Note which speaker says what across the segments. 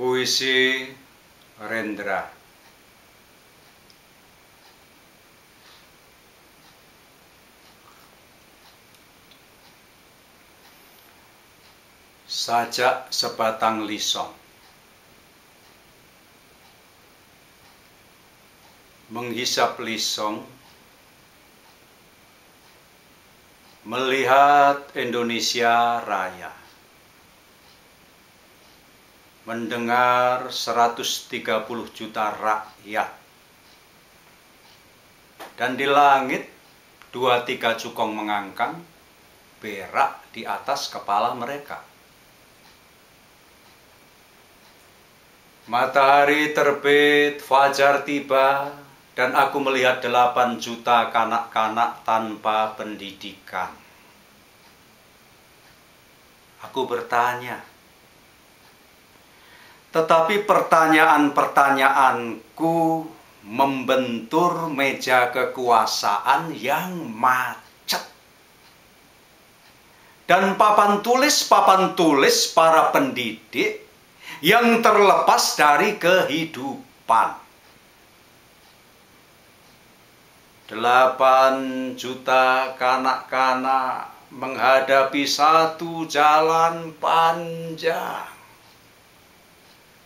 Speaker 1: Puisi Rendra. Sajak sebatang lisong menghisap lisong, melihat Indonesia Raya, mendengar 130 juta rakyat, dan di langit 2-3 cukong mengangkang berak di atas kepala mereka. Matahari terbit, fajar tiba, dan aku melihat 8 juta kanak-kanak tanpa pendidikan. Aku bertanya, tetapi pertanyaan-pertanyaanku membentur meja kekuasaan yang macet. Dan papan tulis para pendidik yang terlepas dari kehidupan. 8 juta kanak-kanak menghadapi satu jalan panjang,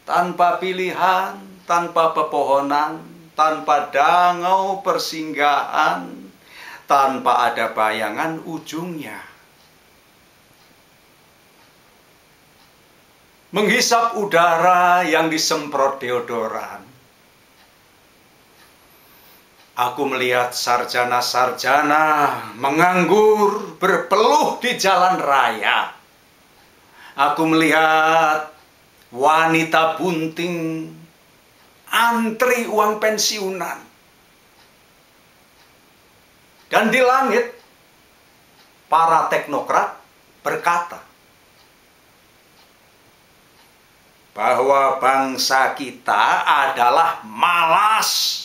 Speaker 1: tanpa pilihan, tanpa pepohonan, tanpa dangau persinggahan, tanpa ada bayangan ujungnya. Menghisap udara yang disemprot deodoran. Aku melihat sarjana-sarjana menganggur berpeluh di jalan raya. Aku melihat wanita bunting antri uang pensiunan. Dan di langit para teknokrat berkata bahwa bangsa kita adalah malas.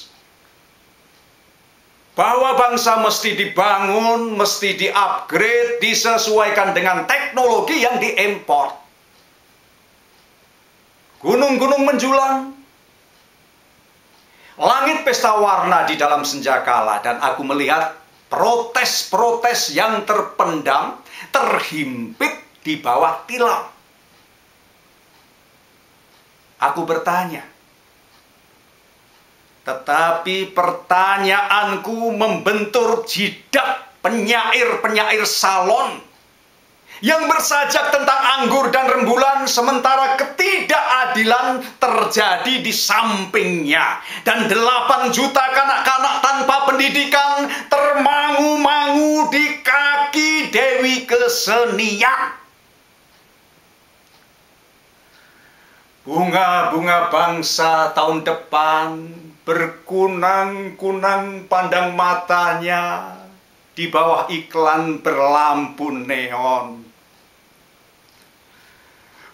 Speaker 1: Bahwa bangsa mesti dibangun, mesti di-upgrade, disesuaikan dengan teknologi yang diimpor. Gunung-gunung menjulang, langit pesta warna di dalam senjakala, dan aku melihat protes-protes yang terpendam, terhimpit di bawah tilam. Aku bertanya, tetapi pertanyaanku membentur jidat penyair-penyair salon yang bersajak tentang anggur dan rembulan, sementara ketidakadilan terjadi di sampingnya. Dan 8 juta kanak-kanak tanpa pendidikan termangu-mangu di kaki Dewi Kesenian. Bunga-bunga bangsa tahun depan berkunang-kunang pandang matanya di bawah iklan berlampu neon.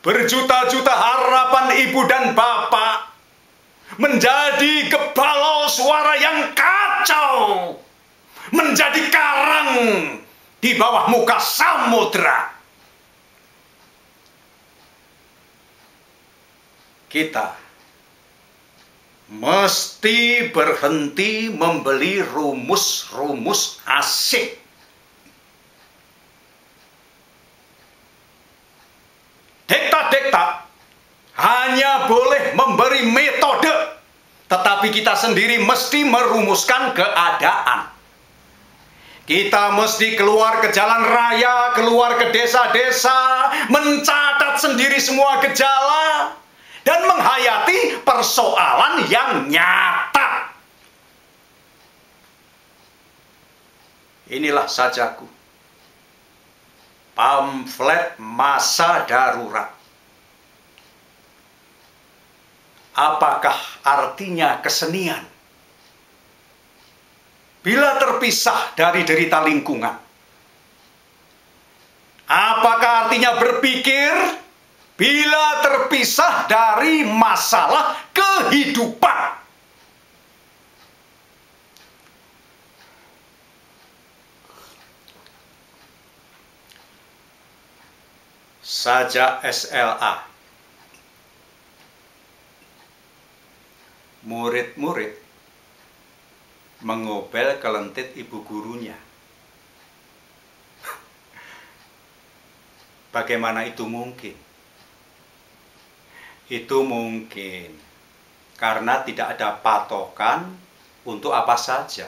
Speaker 1: Berjuta-juta harapan ibu dan bapak menjadi gebalau suara yang kacau, menjadi karang di bawah muka samudra. Kita mesti berhenti membeli rumus-rumus asing. Diktat-diktat hanya boleh memberi metode, tetapi kita sendiri mesti merumuskan keadaan. Kita mesti keluar ke jalan raya, keluar ke desa-desa, mencatat sendiri semua gejala, dan menghayati persoalan yang nyata. Inilah sajaku, pamflet masa darurat. Apakah artinya kesenian bila terpisah dari derita lingkungan? Apakah artinya berpikir bila terpisah dari masalah kehidupan? Sajak SLA murid-murid mengobel kelentit ibu gurunya. Bagaimana itu mungkin? Itu mungkin karena tidak ada patokan untuk apa saja.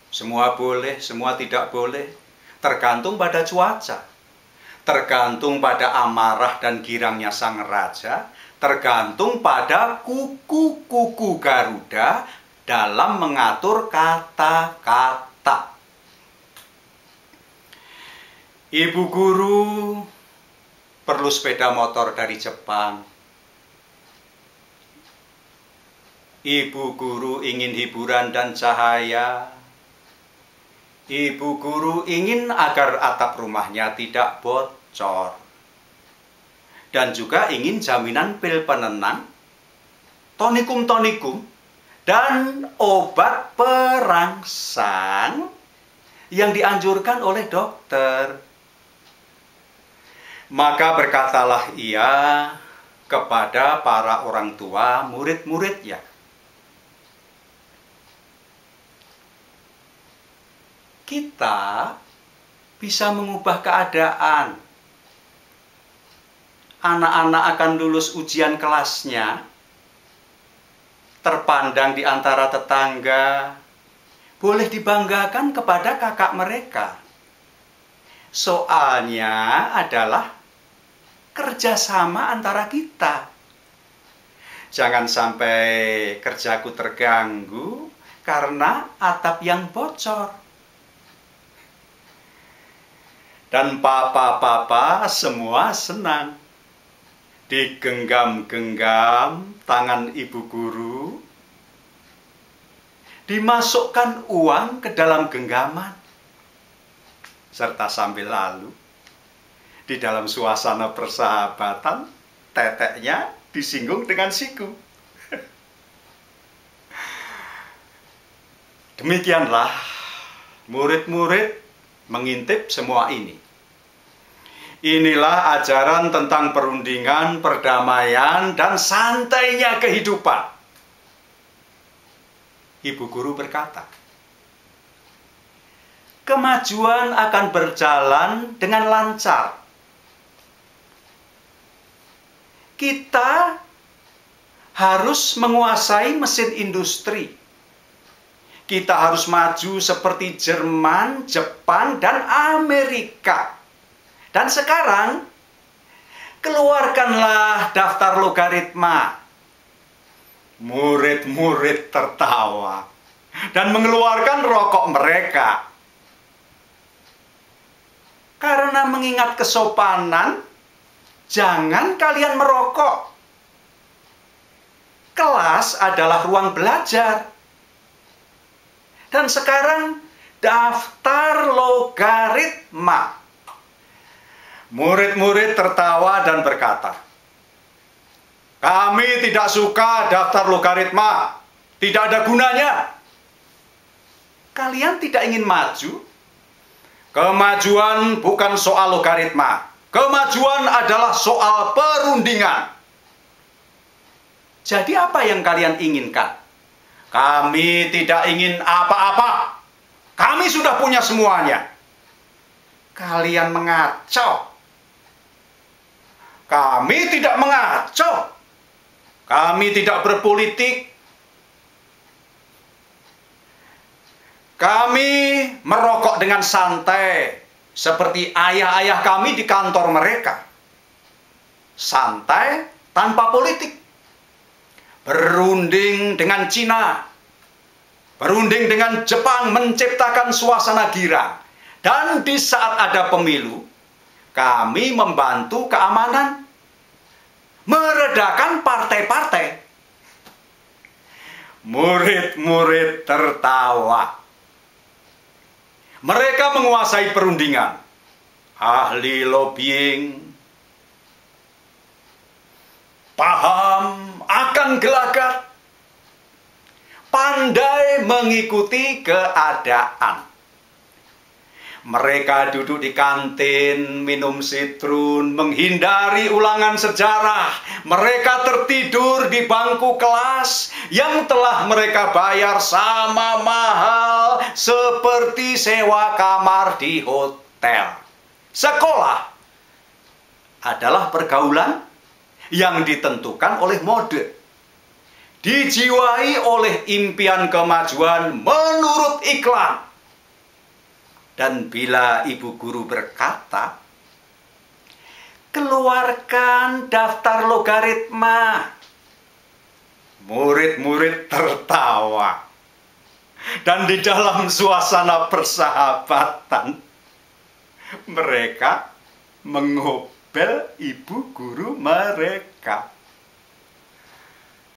Speaker 1: Semua boleh, semua tidak boleh, tergantung pada cuaca, tergantung pada amarah dan girangnya sang raja, tergantung pada kuku-kuku Garuda dalam mengatur kata-kata. Ibu guru perlu sepeda motor dari Jepang. Ibu guru ingin hiburan dan cahaya. Ibu guru ingin agar atap rumahnya tidak bocor. Dan juga ingin jaminan pil penenang, tonikum-tonikum, dan obat perangsang yang dianjurkan oleh dokter. Maka berkatalah ia kepada para orang tua murid-muridnya, kita bisa mengubah keadaan. Anak-anak akan lulus ujian kelasnya, terpandang di antara tetangga, boleh dibanggakan kepada kakak mereka. Soalnya adalah kerjasama antara kita. Jangan sampai kerjaku terganggu karena atap yang bocor. Dan papa-papa semua senang. Digenggam-genggam tangan ibu guru. Dimasukkan uang ke dalam genggaman. Serta sambil lalu, di dalam suasana persahabatan, teteknya disinggung dengan siku. Demikianlah murid-murid mengintip semua ini. Inilah ajaran tentang perundingan, perdamaian, dan santainya kehidupan. Ibu guru berkata, kemajuan akan berjalan dengan lancar. Kita harus menguasai mesin industri. Kita harus maju seperti Jerman, Jepang, dan Amerika. Dan sekarang, keluarkanlah daftar logaritma. Murid-murid tertawa dan mengeluarkan rokok mereka. Karena mengingat kesopanan, jangan kalian merokok. Kelas adalah ruang belajar. Dan sekarang daftar logaritma. Murid-murid tertawa dan berkata, kami tidak suka daftar logaritma. Tidak ada gunanya. Kalian tidak ingin maju? Kemajuan bukan soal logaritma. Kemajuan adalah soal perundingan. Jadi apa yang kalian inginkan? Kami tidak ingin apa-apa. Kami sudah punya semuanya. Kalian mengacau. Kami tidak mengacau. Kami tidak berpolitik. Kami merokok dengan santai, seperti ayah-ayah kami di kantor mereka. Santai tanpa politik. Berunding dengan Cina. Berunding dengan Jepang menciptakan suasana girang. Dan di saat ada pemilu, kami membantu keamanan. Meredakan partai-partai. Murid-murid tertawa. Mereka menguasai perundingan, ahli lobbying, paham akan gelagat, pandai mengikuti keadaan. Mereka duduk di kantin, minum sitrun, menghindari ulangan sejarah. Mereka tertidur di bangku kelas yang telah mereka bayar sama mahal seperti sewa kamar di hotel. Sekolah adalah pergaulan yang ditentukan oleh mode, dijiwai oleh impian kemajuan menurut iklan. Dan bila ibu guru berkata, keluarkan daftar logaritma, murid-murid tertawa. Dan di dalam suasana persahabatan, mereka mengobel ibu guru mereka.